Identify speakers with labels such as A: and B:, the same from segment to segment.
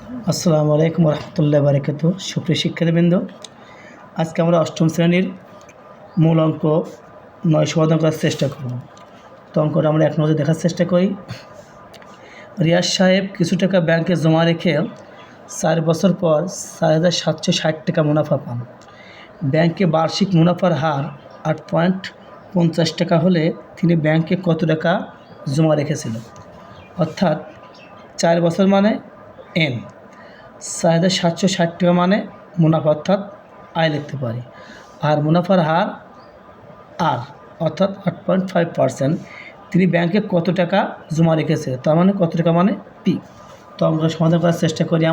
A: আসসালামু আলাইকুম রহমতুল্লাহ বারকাত। সুপ্রিয় শিক্ষার্থীবৃন্দ, আজকে আমরা অষ্টম শ্রেণীর মূল অঙ্ক 9 সমাধান করার চেষ্টা করব। তো অঙ্কটা আমরা এক নজরে দেখার চেষ্টা করি। রিয়াজ সাহেব কিছু টাকা ব্যাংকে জমা রেখে 4 বছর পর 4,760 টাকা মুনাফা পান। ব্যাংকে বার্ষিক মুনাফার হার 8.50 টাকা হলে তিনি ব্যাংকে কত টাকা জমা রেখেছিল? অর্থাৎ 4 বছর মানে এন, 4,760 টাকা মানে মুনাফা অর্থাৎ আয় লিখতে পারি, আর মুনাফার হার আর অর্থাৎ 8.5%। তিনি ব্যাংকে কত টাকা জমা রেখেছে, তার মানে কত টাকা মানে পি। তো আমরা সমাধান করার চেষ্টা করি।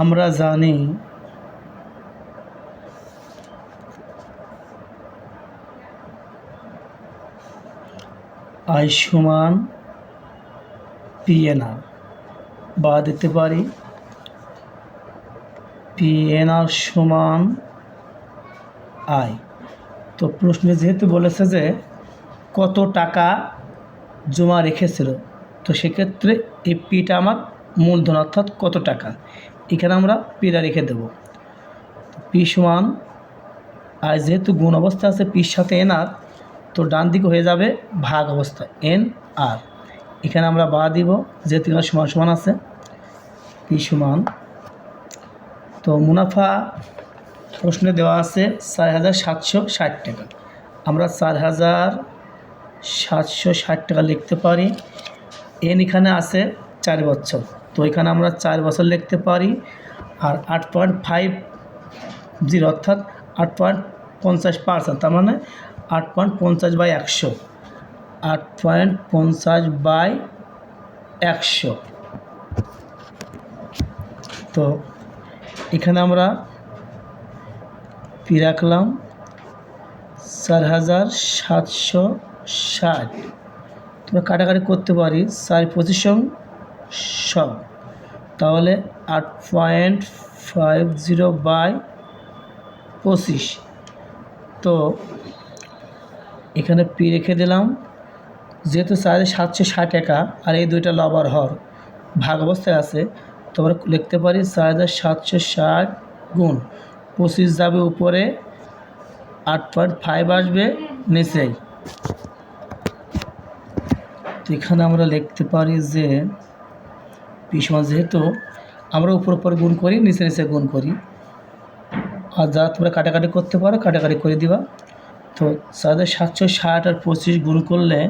A: আমরা জানি আই সমান পিএনআর, বা দিতে পারি পিএনআর সমান আই। তো প্রশ্নে যেহেতু বলেছে যে কত টাকা জমা রেখেছিল, তো সেক্ষেত্রে এই পিটা আমার মূলধন অর্থাৎ কত টাকা, এখানে আমরা পিটা রেখে দেব। পি সমান আই, যেহেতু গুণ অবস্থা আছে পির সাথে এন আর, তো ডান দিকে হয়ে যাবে ভাগ অবস্থা এন আর। এখানে আমরা বা দিব, যেহেতু এখানে সমান সমান আছে। পি সমান, তো মুনাফা প্রশ্নে দেওয়া আছে 4,760 টাকা। আমরা 4,760 টাকা লিখতে পারি। এন এখানে আছে 4 বছর, তো এখানে আমরা 4 বছর লিখতে পারি। আর 8.50 অর্থাৎ 8.50%, তার মানে 8.50/100, 8.50/100। তো এখানে আমরা পি রাখলাম 4,760। তোমরা কাটাকাটি করতে পারি, 4×25 তাহলে 8.50/25। তো এখানে পি রেখে দিলাম। যেহেতু 4,760 টাকা আর এই দুইটা লব আর হর ভাগ অবস্থায় আছে, তো আমরা লিখতে পারি 4,760 গুণ 25 যাবে উপরে, 8.5 আসবে নিচেই। তো এখানে আমরা লিখতে পারি যে পি সমান, যেহেতু আমরা উপর উপর গুণ করি নিচে নিচে গুণ করি, আর যা তোমরা কাটাকাটি করতে পারো কাটাকাটি করে দিবা। তো 4,760 আর 25 গুণ করলে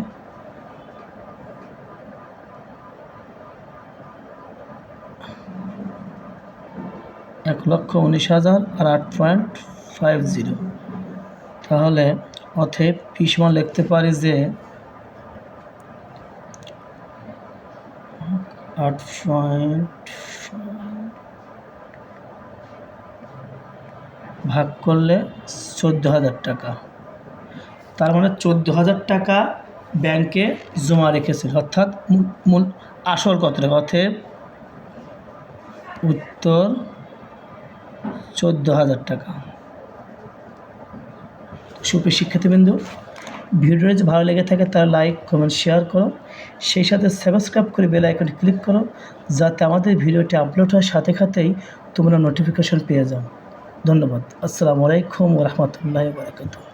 A: 1,19,000 আর 8.50, তাহলে অতএব পি সমান লিখতে পারি যে 8. ভাগ করলে 14,000 টাকা, তার মানে 14,000 টাকা ব্যাংকে জমা রেখেছিল, অর্থাৎ মূল আসল কত টাকা। অতএব উত্তর 14,000 টাকা। সুপ্রিয় শিক্ষার্থীবৃন্দ, ভিডিওটি যদি ভালো লেগে থাকে তার লাইক কমেন্ট শেয়ার করো, সেই সাথে সাবস্ক্রাইব করে বেল আইকনে ক্লিক করো, যাতে আমাদের ভিডিওটি আপলোড হওয়ার সাথে সাথেই তোমরা নোটিফিকেশন পেয়ে যাও। ধন্যবাদ। আসসালামু আলাইকুম ওয়া রাহমাতুল্লাহি ওয়া বারাকাতুহু।